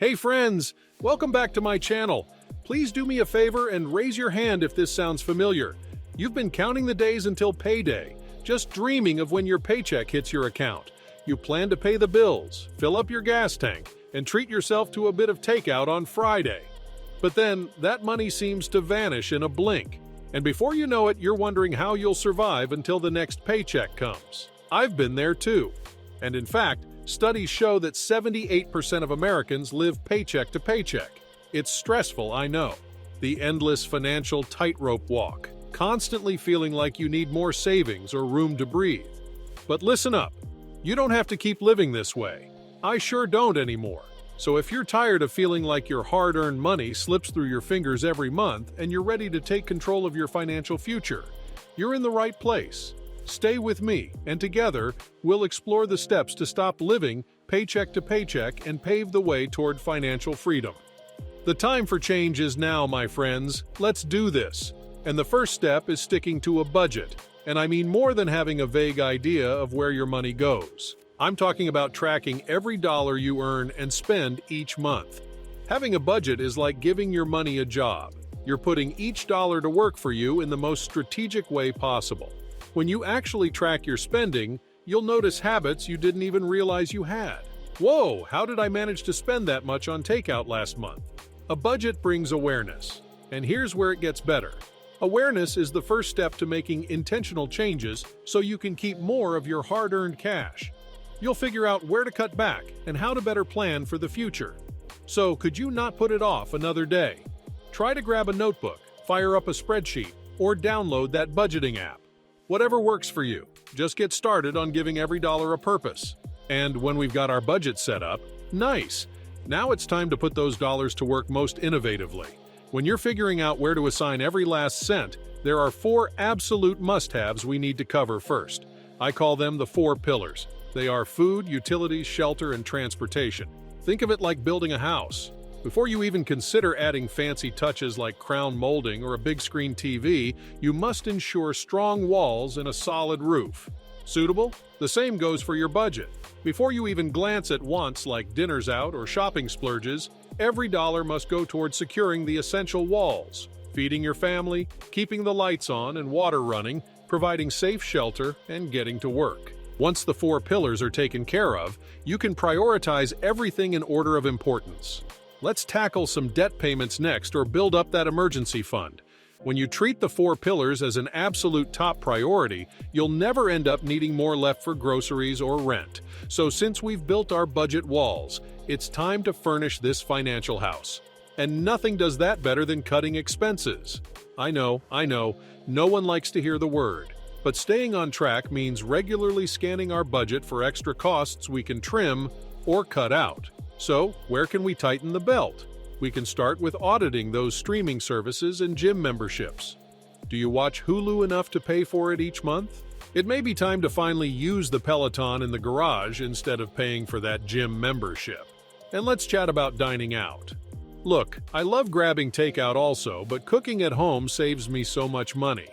Hey friends, welcome back to my channel. Please do me a favor and raise your hand if this sounds familiar. You've been counting the days until payday, just dreaming of when your paycheck hits your account. You plan to pay the bills, fill up your gas tank, and treat yourself to a bit of takeout on Friday. But then, that money seems to vanish in a blink. And before you know it, you're wondering how you'll survive until the next paycheck comes. I've been there too. And in fact, studies show that 78% of Americans live paycheck to paycheck. It's stressful, I know. The endless financial tightrope walk, constantly feeling like you need more savings or room to breathe. But listen up, you don't have to keep living this way. I sure don't anymore. So if you're tired of feeling like your hard-earned money slips through your fingers every month and you're ready to take control of your financial future, you're in the right place. Stay with me, and together, we'll explore the steps to stop living paycheck to paycheck and pave the way toward financial freedom. The time for change is now, my friends. Let's do this. And the first step is sticking to a budget. And I mean more than having a vague idea of where your money goes. I'm talking about tracking every dollar you earn and spend each month. Having a budget is like giving your money a job. You're putting each dollar to work for you in the most strategic way possible. When you actually track your spending, you'll notice habits you didn't even realize you had. Whoa, how did I manage to spend that much on takeout last month? A budget brings awareness. And here's where it gets better. Awareness is the first step to making intentional changes so you can keep more of your hard-earned cash. You'll figure out where to cut back and how to better plan for the future. So, could you not put it off another day? Try to grab a notebook, fire up a spreadsheet, or download that budgeting app. Whatever works for you, just get started on giving every dollar a purpose. And when we've got our budget set up, nice! Now it's time to put those dollars to work most innovatively. When you're figuring out where to assign every last cent, there are 4 absolute must-haves we need to cover first. I call them the 4 pillars. They are food, utilities, shelter, and transportation. Think of it like building a house. Before you even consider adding fancy touches like crown molding or a big screen TV, you must ensure strong walls and a solid roof. Suitable? The same goes for your budget. Before you even glance at wants like dinners out or shopping splurges, every dollar must go towards securing the essential walls, feeding your family, keeping the lights on and water running, providing safe shelter, and getting to work. Once the 4 pillars are taken care of, you can prioritize everything in order of importance. Let's tackle some debt payments next or build up that emergency fund. When you treat the 4 pillars as an absolute top priority, you'll never end up needing more left for groceries or rent. So since we've built our budget walls, it's time to furnish this financial house. And nothing does that better than cutting expenses. I know, no one likes to hear the word. But staying on track means regularly scanning our budget for extra costs we can trim or cut out. So, where can we tighten the belt? We can start with auditing those streaming services and gym memberships. Do you watch Hulu enough to pay for it each month? It may be time to finally use the Peloton in the garage instead of paying for that gym membership. And let's chat about dining out. Look, I love grabbing takeout also, but cooking at home saves me so much money.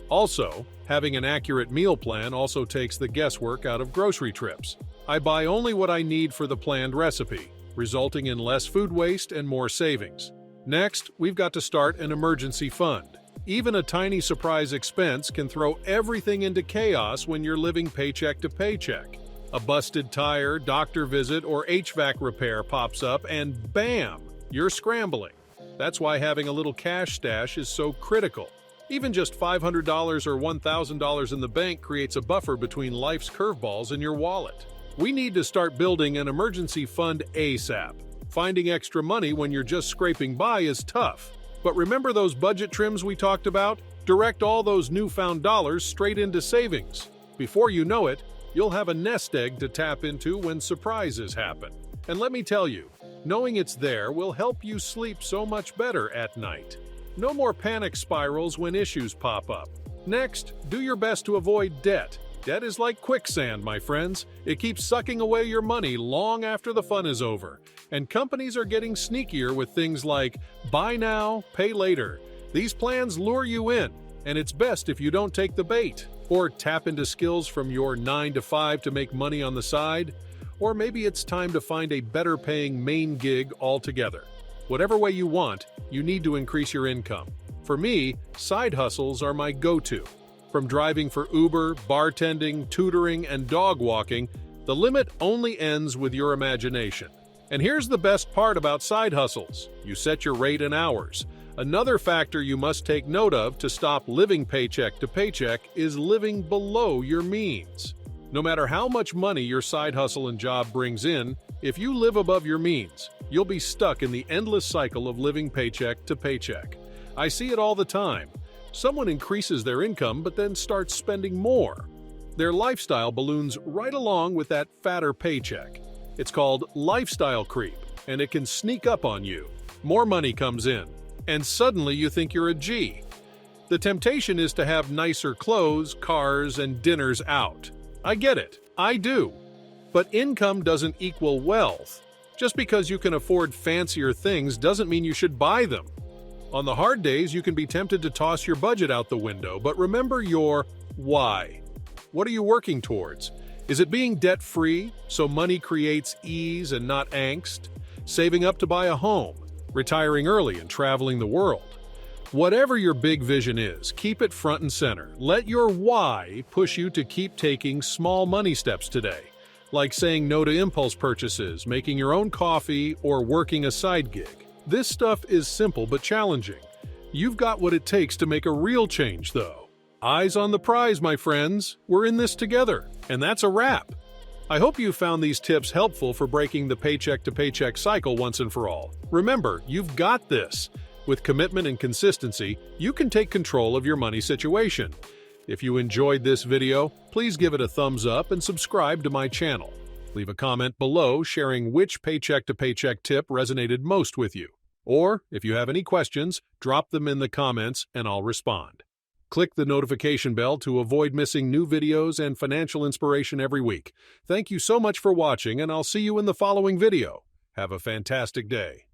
Also, having an accurate meal plan also takes the guesswork out of grocery trips. I buy only what I need for the planned recipe, resulting in less food waste and more savings. Next, we've got to start an emergency fund. Even a tiny surprise expense can throw everything into chaos when you're living paycheck to paycheck. A busted tire, doctor visit, or HVAC repair pops up and bam, you're scrambling. That's why having a little cash stash is so critical. Even just $500 or $1,000 in the bank creates a buffer between life's curveballs and your wallet. We need to start building an emergency fund ASAP. Finding extra money when you're just scraping by is tough. But remember those budget trims we talked about? Direct all those newfound dollars straight into savings. Before you know it, you'll have a nest egg to tap into when surprises happen. And let me tell you, knowing it's there will help you sleep so much better at night. No more panic spirals when issues pop up. Next, do your best to avoid debt. Debt is like quicksand, my friends. It keeps sucking away your money long after the fun is over. And companies are getting sneakier with things like buy now, pay later. These plans lure you in, and it's best if you don't take the bait. Or tap into skills from your 9 to 5 to make money on the side. Or maybe it's time to find a better-paying main gig altogether. Whatever way you want, you need to increase your income. For me, side hustles are my go-to. From driving for Uber, bartending, tutoring, and dog walking, the limit only ends with your imagination. And here's the best part about side hustles. You set your rate in hours. Another factor you must take note of to stop living paycheck to paycheck is living below your means. No matter how much money your side hustle and job brings in, if you live above your means, you'll be stuck in the endless cycle of living paycheck to paycheck. I see it all the time. Someone increases their income but then starts spending more. Their lifestyle balloons right along with that fatter paycheck. It's called lifestyle creep, and it can sneak up on you. More money comes in, and suddenly you think you're a G. The temptation is to have nicer clothes, cars, and dinners out. I get it. I do. But income doesn't equal wealth. Just because you can afford fancier things doesn't mean you should buy them. On the hard days, you can be tempted to toss your budget out the window, but remember your why. What are you working towards? Is it being debt-free, so money creates ease and not angst? Saving up to buy a home? Retiring early and traveling the world? Whatever your big vision is, keep it front and center. Let your why push you to keep taking small money steps today, like saying no to impulse purchases, making your own coffee, or working a side gig. This stuff is simple but challenging. You've got what it takes to make a real change, though. Eyes on the prize, my friends. We're in this together, and that's a wrap. I hope you found these tips helpful for breaking the paycheck-to-paycheck cycle once and for all. Remember, you've got this. With commitment and consistency, you can take control of your money situation. If you enjoyed this video, please give it a thumbs up and subscribe to my channel. Leave a comment below sharing which paycheck-to-paycheck tip resonated most with you. Or, if you have any questions, drop them in the comments and I'll respond. Click the notification bell to avoid missing new videos and financial inspiration every week. Thank you so much for watching, and I'll see you in the following video. Have a fantastic day.